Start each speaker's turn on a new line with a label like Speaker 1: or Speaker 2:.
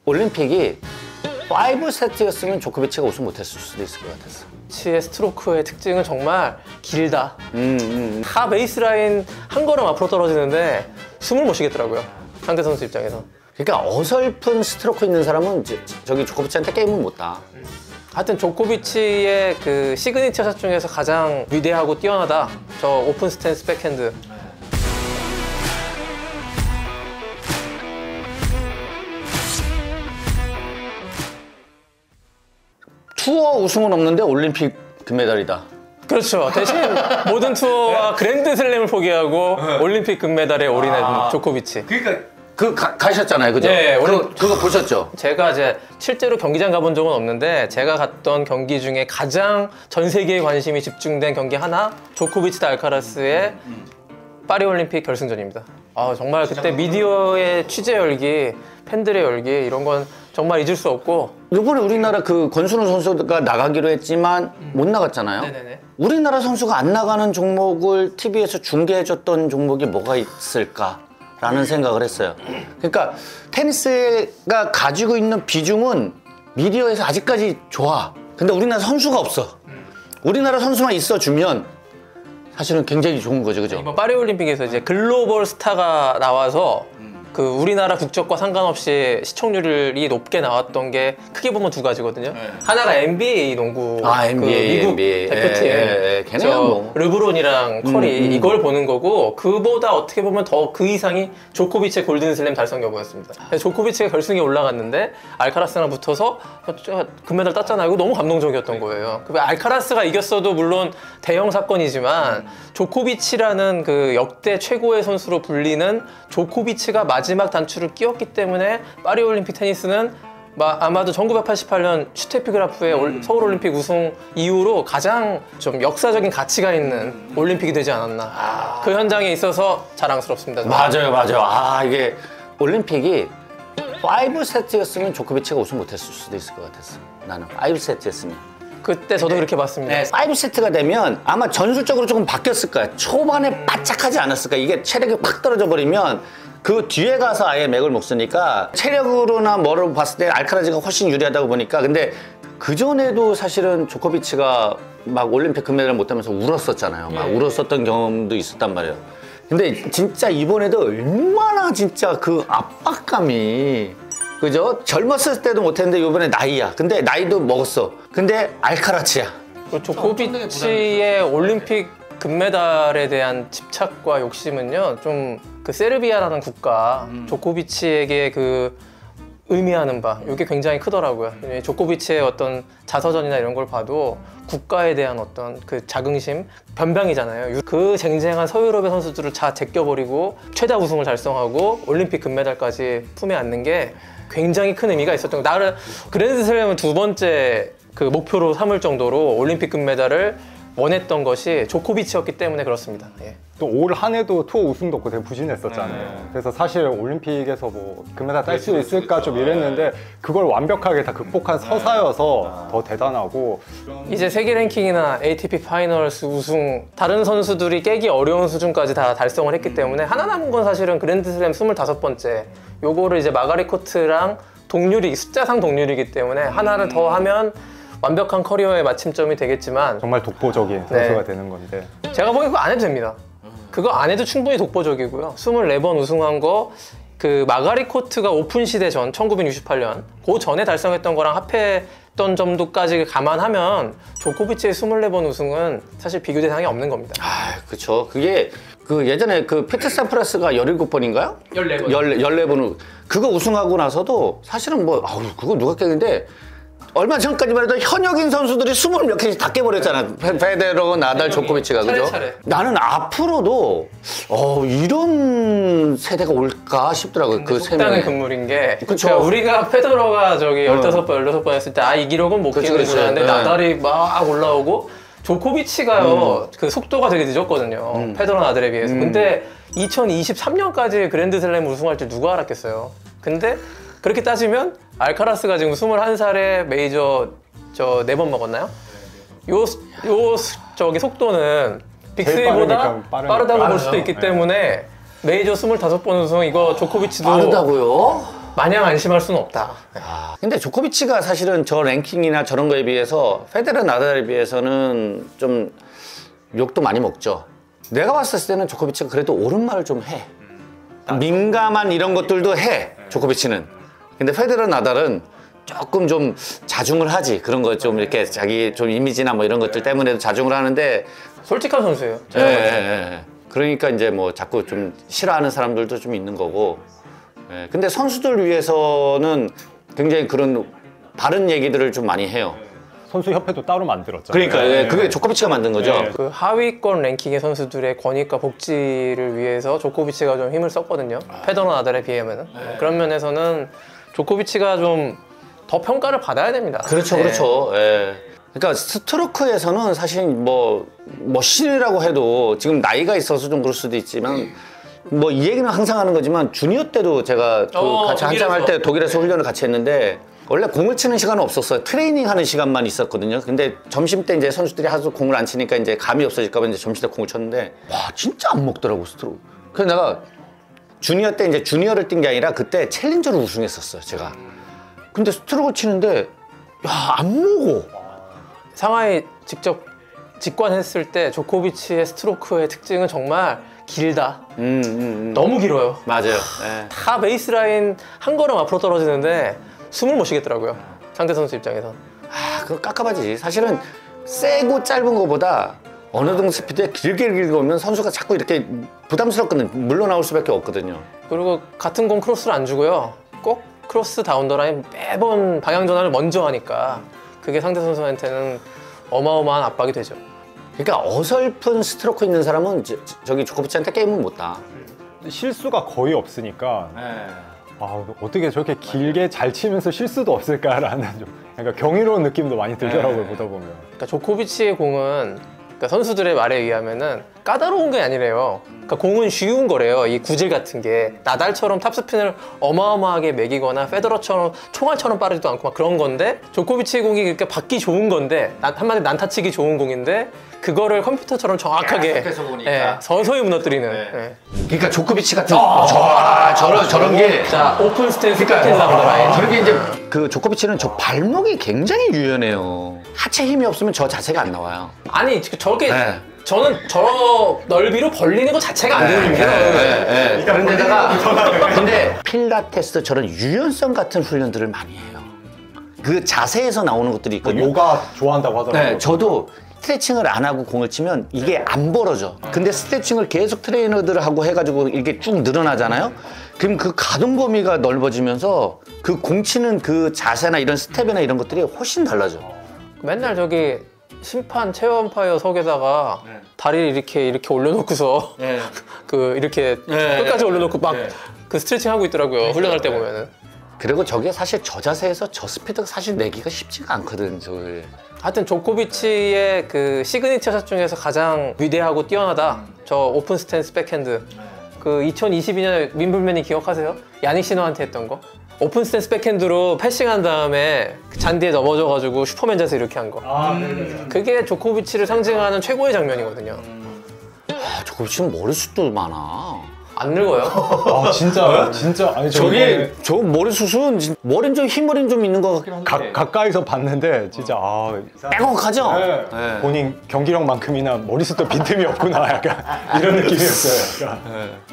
Speaker 1: 올림픽이 5세트였으면 조코비치가 우승 못했을 수도 있을 것 같았어.
Speaker 2: 치의 스트로크의 특징은 정말 길다. 다 베이스라인 한 걸음 앞으로 떨어지는데 숨을 못 쉬겠더라고요. 상대 선수 입장에서.
Speaker 1: 그러니까 어설픈 스트로크 있는 사람은 저기 조코비치한테 게임은 못 다.
Speaker 2: 하여튼 조코비치의 그 시그니처 샷 중에서 가장 위대하고 뛰어나다. 저 오픈 스탠스 백핸드.
Speaker 1: 투어 우승은 없는데 올림픽 금메달이다.
Speaker 2: 그렇죠. 대신 모든 투어와 그랜드 슬램을 포기하고 올림픽 금메달에 올인한 조코비치.
Speaker 1: 그러니까 가셨잖아요, 그죠?
Speaker 2: 네,
Speaker 1: 그거 보셨죠?
Speaker 2: 제가 이제 실제로 경기장 가본 적은 없는데 제가 갔던 경기 중에 가장 전 세계의 관심이 집중된 경기 하나, 조코비치 대 알카라스의 파리올림픽 결승전입니다. 정말 그때 미디어의 취재 열기, 팬들의 열기 이런 건 정말 잊을 수 없고.
Speaker 1: 이번에 우리나라 그 권순우 선수가 나가기로 했지만 못 나갔잖아요.
Speaker 2: 네네네.
Speaker 1: 우리나라 선수가 안 나가는 종목을 TV에서 중계해줬던 종목이 뭐가 있을까라는 생각을 했어요. 그러니까 테니스가 가지고 있는 비중은 미디어에서 아직까지 좋아. 근데 우리나라 선수가 없어. 우리나라 선수만 있어주면 사실은 굉장히 좋은 거죠, 그죠?
Speaker 2: 이번 파리올림픽에서 이제 글로벌 스타가 나와서 그 우리나라 국적과 상관없이 시청률이 높게 나왔던 게 크게 보면 두 가지거든요. 하나가 NBA 농구,
Speaker 1: NBA,
Speaker 2: 미국
Speaker 1: NBA.
Speaker 2: 대표팀,
Speaker 1: 걔네야 뭐.
Speaker 2: 르브론이랑 커리 이걸 보는 거고, 그보다 어떻게 보면 더 그 이상이 조코비치의 골든슬램 달성 여부였습니다. 조코비치가 결승에 올라갔는데 알카라스랑 붙어서 금메달 땄잖아요. 이거 너무 감동적이었던 거예요. 알카라스가 이겼어도 물론 대형 사건이지만 조코비치라는 그 역대 최고의 선수로 불리는 조코비치가 마지막 단추를 끼웠기 때문에 파리올림픽 테니스는 아마도 1988년 슈테피그라프의 서울올림픽 우승 이후로 가장 좀 역사적인 가치가 있는 올림픽이 되지 않았나. 그 현장에 있어서 자랑스럽습니다.
Speaker 1: 맞아요. 이게 올림픽이 5세트였으면 조코비치가 우승 못했을 수도 있을 것 같았어. 나는 5세트였으면.
Speaker 2: 그때 저도 그렇게 봤습니다.
Speaker 1: 5세트가 되면 아마 전술적으로 조금 바뀌었을 거야. 초반에 바짝하지 않았을 거야. 이게 체력이 팍 떨어져 버리면 그 뒤에 가서 아예 맥을 못 쓰니까 체력으로나 뭐로 봤을 때 알카라즈가 훨씬 유리하다고 보니까. 근데 그전에도 사실은 조코비치가 막 올림픽 금메달 못하면서 울었었잖아요. 막 울었었던 경험도 있었단 말이에요. 근데 진짜 이번에도 얼마나 진짜 그 압박감이, 그죠? 젊었을 때도 못했는데 이번에 나이야. 근데 나이도 먹었어. 근데 알카라츠야.
Speaker 2: 조코비치의 올림픽 금메달에 대한 집착과 욕심은요, 좀 그 세르비아라는 국가, 조코비치에게 그 의미하는 바, 이게 굉장히 크더라고요. 조코비치의 어떤 자서전이나 이런 걸 봐도 국가에 대한 어떤 그 자긍심, 변방이잖아요. 그 쟁쟁한 서유럽의 선수들을 다 제껴버리고 최다 우승을 달성하고 올림픽 금메달까지 품에 안는 게 굉장히 큰 의미가 있었던 거. 나를 그랜드슬램은 두 번째 그 목표로 삼을 정도로 올림픽 금메달을 원했던 것이 조코비치였기 때문에 그렇습니다.
Speaker 3: 또 올 한 해도 투어 우승도 없고 되게 부진했었잖아요. 그래서 사실 올림픽에서 뭐 금메달 딸 수 있을까 좀 이랬는데 그걸 완벽하게 다 극복한 서사여서 더 대단하고.
Speaker 2: 이제 세계 랭킹이나 ATP 파이널스 우승 다른 선수들이 깨기 어려운 수준까지 다 달성을 했기 때문에 하나 남은 건 사실은 그랜드슬램 25번째. 요거를 이제 마가리 코트랑 동률이 숫자상 동률이기 때문에 하나를 더 하면 완벽한 커리어의 마침점이 되겠지만
Speaker 3: 정말 독보적인 선수가 되는 건데,
Speaker 2: 제가 보기엔 그거 안 해도 됩니다. 그거 안 해도 충분히 독보적이고요. 24번 우승한 거 그 마가리 코트가 오픈 시대 전 1968년 그 전에 달성했던 거랑 합했던 점도까지 감안하면 조코비치의 24번 우승은 사실 비교 대상이 없는 겁니다.
Speaker 1: 그쵸. 그게 그 예전에 그 피터 삼프라스가 17번인가요?
Speaker 2: 14번.
Speaker 1: 14번. 그거 우승하고 나서도 사실은 뭐 그거 누가 깼는데 얼마 전까지만 해도 현역인 선수들이 20몇 개씩 다 깨버렸잖아. 페데러, 나달, 조코비치가. 그죠?
Speaker 2: 차례차례.
Speaker 1: 나는 앞으로도 이런 세대가 올까 싶더라고요. 그 세 명이.
Speaker 2: 속단의 금물인 게,
Speaker 1: 그쵸.
Speaker 2: 그러니까 우리가 페데러가 저기 15번 했을 때 이 기록은 못 깨는 줄 알았는데 나달이 막 올라오고 조코비치가요 그 속도가 되게 늦었거든요. 페데러, 나달에 비해서. 근데 2023년까지 그랜드슬램 우승할 줄 누가 알았겠어요. 근데 그렇게 따지면 알카라스가 지금 21살에 메이저 4번 먹었나요? 저기 속도는 빅3보다 빠르다고 볼 수도 있기 때문에 메이저 25번 우승, 이거 조코비치도
Speaker 1: 빠르다고요?
Speaker 2: 마냥 안심할 수는 없다.
Speaker 1: 근데 조코비치가 사실은 저 랭킹이나 저런 거에 비해서 페데러 나달에 비해서는 좀 욕도 많이 먹죠. 내가 봤을 때는 조코비치가 그래도 옳은 말을 좀 해. 민감한 이런 것들도 해, 조코비치는. 근데 페데러 나달은 조금 좀 자중을 하지. 그런 거 좀 이렇게 자기 좀 이미지나 뭐 이런 것들 때문에도 자중을 하는데.
Speaker 2: 솔직한 선수예요.
Speaker 1: 그러니까 이제 뭐 자꾸 좀 싫어하는 사람들도 좀 있는 거고. 근데 선수들 위해서는 굉장히 그런 바른 얘기들을 좀 많이 해요.
Speaker 3: 선수협회도 따로 만들었잖아요.
Speaker 1: 그러니까 그게 조코비치가 만든 거죠.
Speaker 2: 그 하위권 랭킹의 선수들의 권익과 복지를 위해서 조코비치가 좀 힘을 썼거든요. 페더러 나달에 비하면은. 그런 면에서는 조코비치가 좀 더 평가를 받아야 됩니다.
Speaker 1: 그렇죠, 그렇죠. 그러니까 스트로크에서는 사실 뭐 신이라고 해도 지금 나이가 있어서 좀 그럴 수도 있지만 뭐 이 얘기는 항상 하는 거지만 주니어 때도 제가 같이 한참 할 때 독일에서 훈련을 같이 했는데 원래 공을 치는 시간은 없었어요. 트레이닝 하는 시간만 있었거든요. 근데 점심 때 이제 선수들이 하도 공을 안 치니까 이제 감이 없어질까봐 이제 점심 때 공을 쳤는데 와 진짜 안 먹더라고 스트로크. 그래서 내가 주니어 때 이제 주니어를 뛴 게 아니라 그때 챌린저를 우승했었어요 제가. 근데 스트로크를 치는데 야 안 먹어.
Speaker 2: 상하이 직접 직관했을 때 조코비치의 스트로크의 특징은 정말 길다. 너무 길어요.
Speaker 1: 맞아요.
Speaker 2: 다 베이스라인 한 걸음 앞으로 떨어지는데 숨을 못 쉬겠더라고요. 상대 선수 입장에선.
Speaker 1: 그거 깝깝하지. 사실은 세고 짧은 거보다 어느 정도 스피드에 길게 오면 선수가 자꾸 이렇게 부담스럽거든 물러나올 수밖에 없거든요.
Speaker 2: 그리고 같은 공 크로스를 안 주고요. 꼭 크로스 다운 더 라인 매번 방향 전환을 먼저 하니까 그게 상대 선수한테는 어마어마한 압박이 되죠.
Speaker 1: 그러니까 어설픈 스트로크 있는 사람은 저기 조코비치한테 게임을 못 다.
Speaker 3: 실수가 거의 없으니까 어떻게 저렇게 길게 잘 치면서 실수도 없을까라는 좀 그러니까 경이로운 느낌도 많이 들더라고요 보다 보면.
Speaker 2: 그러니까 조코비치의 공은 그러니까 선수들의 말에 의하면은 까다로운 게 아니래요. 그러니까 공은 쉬운 거래요. 이 구질 같은 게 나달처럼 탑스핀을 어마어마하게 매기거나 페더러처럼 총알처럼 빠르지도 않고 막 그런 건데 조코비치의 공이 이렇게 받기 좋은 건데 한마디 난타치기 좋은 공인데 그거를 컴퓨터처럼 정확하게
Speaker 1: 계속해서 보니까.
Speaker 2: 서서히 무너뜨리는.
Speaker 1: 그러니까 조코비치 같은 저런 게
Speaker 2: 자 오픈 스탠스 백핸드 다운 더 라인.
Speaker 1: 저렇게 이제 그 조코비치는 저 발목이 굉장히 유연해요. 하체 힘이 없으면 저 자세가 안 나와요.
Speaker 2: 아니 저렇게 저는 저 넓이로 벌리는 것 자체가 안 되거든요.
Speaker 1: 근데 필라테스 저런 유연성 같은 훈련들을 많이 해요. 그 자세에서 나오는 것들이 있거든요.
Speaker 3: 요가 좋아한다고 하더라고요.
Speaker 1: 저도 스트레칭을 안 하고 공을 치면 이게 안 벌어져. 근데 스트레칭을 계속 트레이너들하고 해가지고 이게 쭉 늘어나잖아요. 그럼 그 가동 범위가 넓어지면서 그 공 치는 그 자세나 이런 스텝이나 이런 것들이 훨씬 달라져.
Speaker 2: 맨날 저기 심판 체어 엄파이어 석에다가 다리를 이렇게 올려놓고서 그 이렇게 끝까지 올려놓고 막 그 스트레칭 하고 있더라고요. 훈련할 때 보면은.
Speaker 1: 그리고 저게 사실 저 자세에서 저 스피드가 사실 내기가 쉽지가 않거든.
Speaker 2: 하여튼 조코비치의 그 시그니처 샷 중에서 가장 위대하고 뛰어나다. 저 오픈 스탠스 백핸드. 그 2022년 윈블맨이 기억하세요? 야닉 시너한테 했던 거. 오픈 스탠스 백핸드로 패싱한 다음에 잔디에 넘어져가지고 슈퍼맨 자세 이렇게 한 거. 그게 조코비치를 상징하는 최고의 장면이거든요.
Speaker 1: 조코비치는 머리숱도 많아.
Speaker 2: 안 늙어요.
Speaker 3: 진짜 아니
Speaker 1: 저 머리숱은 머리는 좀 흰머리는 좀 있는 것 같긴 한데
Speaker 3: 가까이서 봤는데 진짜
Speaker 1: 빼곡하죠?
Speaker 3: 본인 경기력만큼이나 머리숱도 빈틈이 없구나 약간 이런 느낌이었어요. 약간.